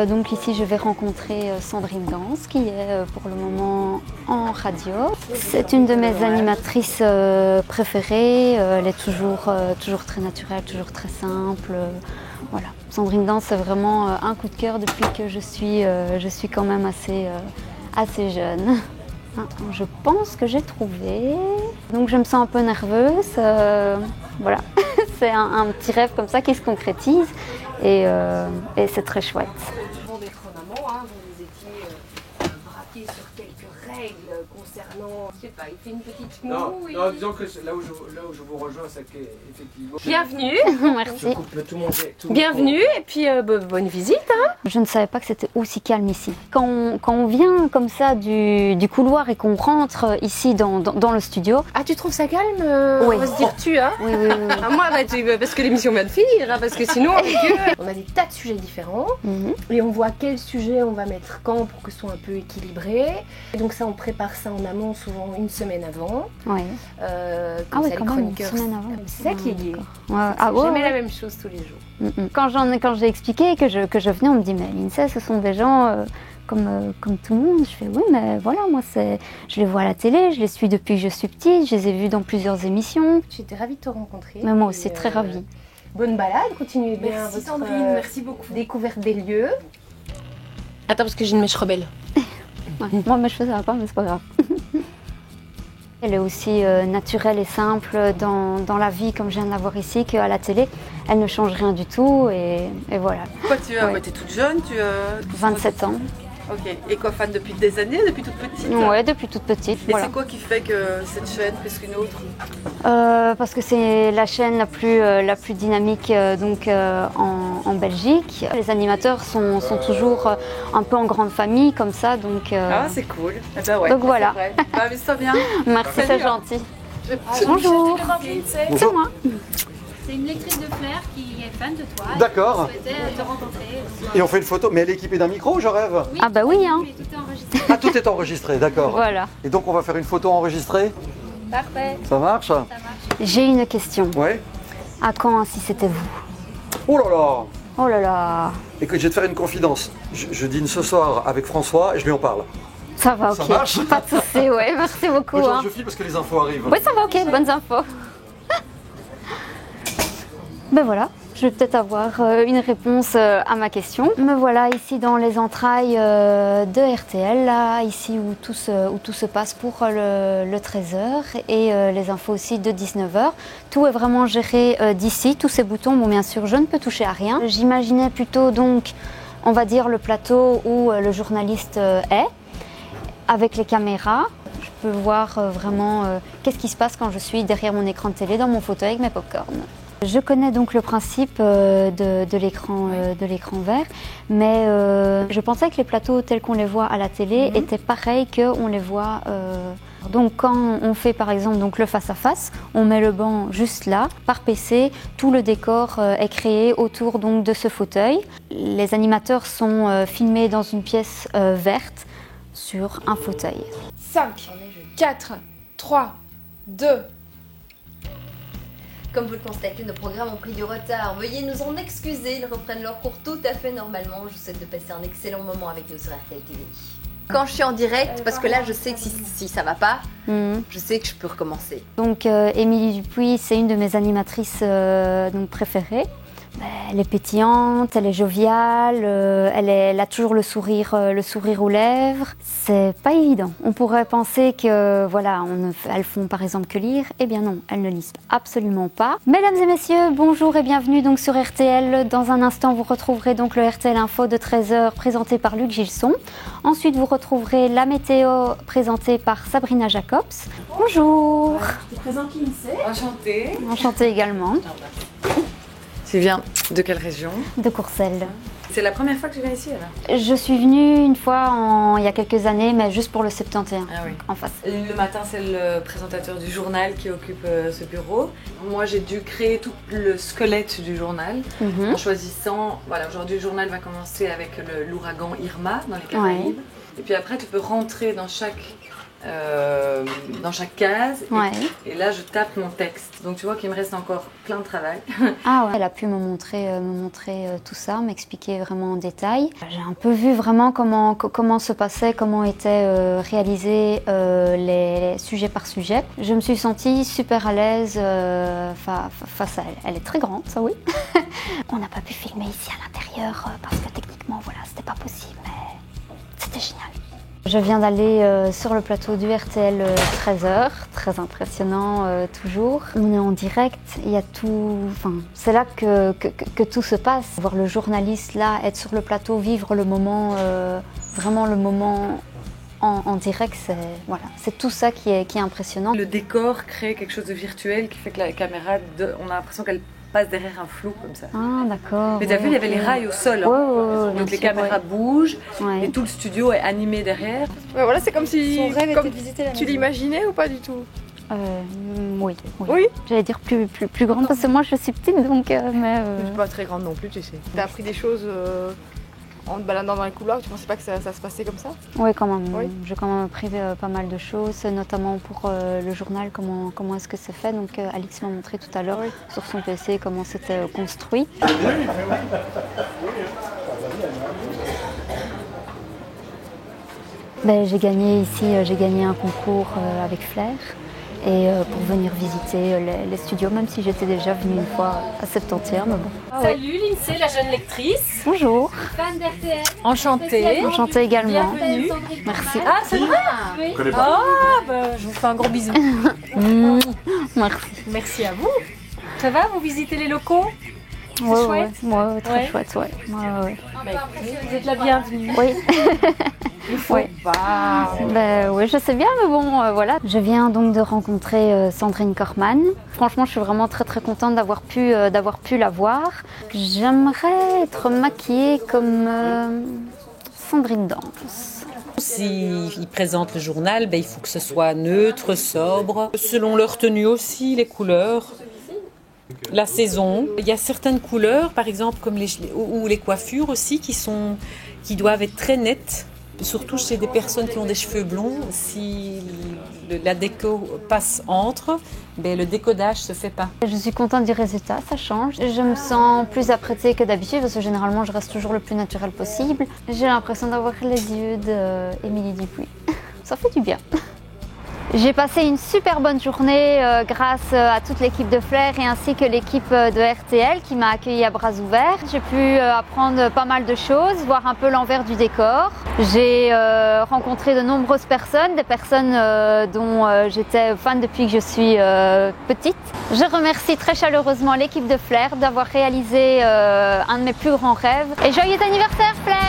donc ici je vais rencontrer Sandrine Danse qui est pour le moment en radio. C'est une de mes animatrices préférées, elle est toujours très naturelle, toujours très simple. Voilà. Sandrine Danse c'est vraiment un coup de cœur depuis que je suis quand même assez jeune. Je pense que j'ai trouvé. Donc je me sens un peu nerveuse. Voilà, c'est un petit rêve comme ça qui se concrétise et c'est très chouette. Avant d'être en amont, hein, vous étiez braqué sur quelques règles concernant, je sais pas, il fait une petite moue. Non, disons que là où je vous rejoins, c'est qu'effectivement... Bienvenue. Merci. Je coupe tout mon... Bienvenue et puis bonne visite. Hein. Je ne savais pas que c'était aussi calme ici. Quand on vient comme ça du couloir et qu'on rentre ici dans le studio... Ah, tu trouves ça calme Oui. On va se dire tu, hein. Oui. Ah, moi, parce que l'émission vient de finir, hein, parce que sinon, on a des tas de sujets différents et on voit quel sujet on va mettre quand pour que ce soit un peu équilibré. Et donc ça, on prépare ça en amont, souvent une semaine avant. Oui. Comme ça, les quand même, chroniqueurs. une semaine avant. C'est ça qui est gai. Jamais la même chose tous les jours. Quand j'ai expliqué que je venais, on me dit mais l'INSEE, ce sont des gens comme tout le monde. Je fais oui, mais voilà, moi je les vois à la télé, je les suis depuis que je suis petite, je les ai vus dans plusieurs émissions. J'étais ravie de te rencontrer. Mais moi aussi, très ravie. Bonne balade, continuez bien Merci votre Sandrine, merci beaucoup. Découverte des lieux. Attends, parce que j'ai une mèche rebelle. Ouais, moi, je fais ça pas, mais c'est pas grave. Elle est aussi naturelle et simple dans la vie, comme je viens de la voir ici, qu'à la télé, elle ne change rien du tout et voilà. Quoi, tu as, Ouais. t'es toute jeune, tu as... 27 ans. Ok, et quoi, fan depuis des années, depuis toute petite? Ouais, depuis toute petite. Et Voilà. c'est quoi qui fait que cette chaîne plus qu'une autre? Parce que c'est la chaîne la plus dynamique en Belgique. Les animateurs sont toujours un peu en grande famille comme ça, donc. Ah, c'est cool. Eh ben ouais, Donc voilà. c'est vrai. Bah, amuse-toi bien. Merci, c'est Salut, hein. gentil. Je- Bonjour. C'est moi. C'est une lectrice de Flair qui est fan de toi. D'accord. Et qui souhaitait te rencontrer. Et on fait une photo, mais elle est équipée d'un micro, je rêve. Ah bah oui, hein. Mais tout est enregistré. Ah, tout est enregistré, d'accord. Voilà. Et donc on va faire une photo enregistrée. Parfait. Ça marche? J'ai une question. Ouais. À quand si c'était vous? Oh là là. Oh là là. Écoute, je vais te faire une confidence. Je dîne ce soir avec François et je lui en parle. Ça va, ok. Ça marche? Pas de souci, ouais. Merci beaucoup. Moi, Hein. je file parce que les infos arrivent. Oui, ça va, ok. Bonnes infos. Ben voilà, je vais peut-être avoir une réponse à ma question. Me voilà ici dans les entrailles de RTL, là, ici où tout se passe pour le 13h et les infos aussi de 19h. Tout est vraiment géré d'ici, tous ces boutons, bon bien sûr je ne peux toucher à rien. J'imaginais plutôt donc, on va dire le plateau où le journaliste est, avec les caméras. Je peux voir vraiment qu'est-ce qui se passe quand je suis derrière mon écran de télé, dans mon fauteuil avec mes pop-corn. Je connais donc le principe de l'écran vert, mais je pensais que les plateaux tels qu'on les voit à la télé étaient pareils qu'on les voit. Donc quand on fait par exemple donc le face-à-face, on met le banc juste là, par PC, tout le décor est créé autour donc de ce fauteuil. Les animateurs sont filmés dans une pièce verte sur un fauteuil. 5, 4, 3, 2. Comme vous le constatez, nos programmes ont pris du retard. Veuillez nous en excuser, ils reprennent leur cours tout à fait normalement. Je vous souhaite de passer un excellent moment avec nous sur RTL TV. Quand je suis en direct, parce que là je sais que si ça va pas, je sais que je peux recommencer. Donc Émilie Dupuis, c'est une de mes animatrices donc préférées. Elle est pétillante, elle est joviale, elle a toujours le sourire aux lèvres. C'est pas évident. On pourrait penser que voilà, elles font par exemple que lire. Eh bien non, elles ne lisent absolument pas. Mesdames et messieurs, bonjour et bienvenue donc sur RTL. Dans un instant, vous retrouverez donc le RTL Info de 13h présenté par Luc Gilson. Ensuite, vous retrouverez la météo présentée par Sabrina Jacobs. Bonjour. Tu présentes l'INSEE. Enchantée. Enchantée également. Tu viens de quelle région? De Courcelles. C'est la première fois que tu viens ici alors? Je suis venue une fois il y a quelques années, mais juste pour le 71, Ah oui. en face. Le matin, c'est le présentateur du journal qui occupe ce bureau. Moi, j'ai dû créer tout le squelette du journal en choisissant... Voilà, aujourd'hui, le journal va commencer avec l'ouragan Irma dans les Caraïbes. Et puis après, tu peux rentrer dans chaque dans chaque case. Ouais. Et là, je tape mon texte. Donc tu vois qu'il me reste encore plein de travail. Ah ouais. Elle a pu me montrer tout ça, m'expliquer vraiment en détail. J'ai un peu vu vraiment comment se passait, comment étaient réalisés les sujets par sujet. Je me suis sentie super à l'aise face à elle. Elle est très grande, ça oui. On n'a pas pu filmer ici à l'intérieur parce que techniquement, voilà, c'était pas possible, mais c'était génial. Je viens d'aller sur le plateau du RTL 13h, très impressionnant toujours. On est en direct, il y a tout, enfin, c'est là que tout se passe. Voir le journaliste là, être sur le plateau, vivre le moment, vraiment le moment en direct, c'est tout ça qui est impressionnant. Le décor crée quelque chose de virtuel qui fait que la caméra, on a l'impression qu'elle passe derrière un flou comme ça. Ah d'accord. Mais t'as vu, il y avait les rails au sol. Hein. Ouais, donc les caméras bougent ouais. et tout le studio est animé derrière. Ouais, voilà, c'est comme si Son rêve comme était de visiter la tu maison. l'imaginais ou pas du tout? Oui. Oui. J'allais dire plus grande parce que moi je suis petite donc mais. Je suis pas très grande non plus, tu sais. T'as appris des choses en te baladant dans les couloirs, tu pensais pas que ça se passait comme ça? Oui, quand même. Oui. J'ai quand même appris pas mal de choses, notamment pour le journal, comment est-ce que c'est fait. Donc Alix m'a montré tout à l'heure sur son PC comment c'était construit. Ben, j'ai gagné ici, j'ai gagné un concours avec Flair. Et pour venir visiter les studios, même si j'étais déjà venue une fois à Septentière, mais bon. Salut Lindsay, la jeune lectrice. Bonjour. Fan d'RTL. Enchantée. Enchantée également. Bienvenue. Merci. Ah, c'est vrai? Oui. Je vous fais un gros bisou. Merci. Merci à vous. Ça va, vous visitez les locaux? Ouais, chouette. ouais, très Ouais. chouette, ouais. Ouais. Vous êtes la bienvenue. Oui. Oui. Bah, Oui, je sais bien, mais bon, voilà. Je viens donc de rencontrer Sandrine Corman. Franchement, je suis vraiment très très contente d'avoir pu la voir. J'aimerais être maquillée comme Sandrine Danse. S'ils présentent le journal, il faut que ce soit neutre, sobre, selon leur tenue aussi, les couleurs. La saison. Il y a certaines couleurs, par exemple comme les coiffures aussi, qui doivent être très nettes. Surtout chez des personnes qui ont des cheveux blonds, si la déco passe entre, le décodage se fait pas. Je suis contente du résultat, ça change. Je me sens plus apprêtée que d'habitude parce que généralement je reste toujours le plus naturel possible. J'ai l'impression d'avoir les yeux d'Émilie Dupuis. Ça fait du bien. J'ai passé une super bonne journée grâce à toute l'équipe de Flair et ainsi que l'équipe de RTL qui m'a accueillie à bras ouverts. J'ai pu apprendre pas mal de choses, voir un peu l'envers du décor. J'ai rencontré de nombreuses personnes, des personnes dont j'étais fan depuis que je suis petite. Je remercie très chaleureusement l'équipe de Flair d'avoir réalisé un de mes plus grands rêves. Et joyeux anniversaire Flair!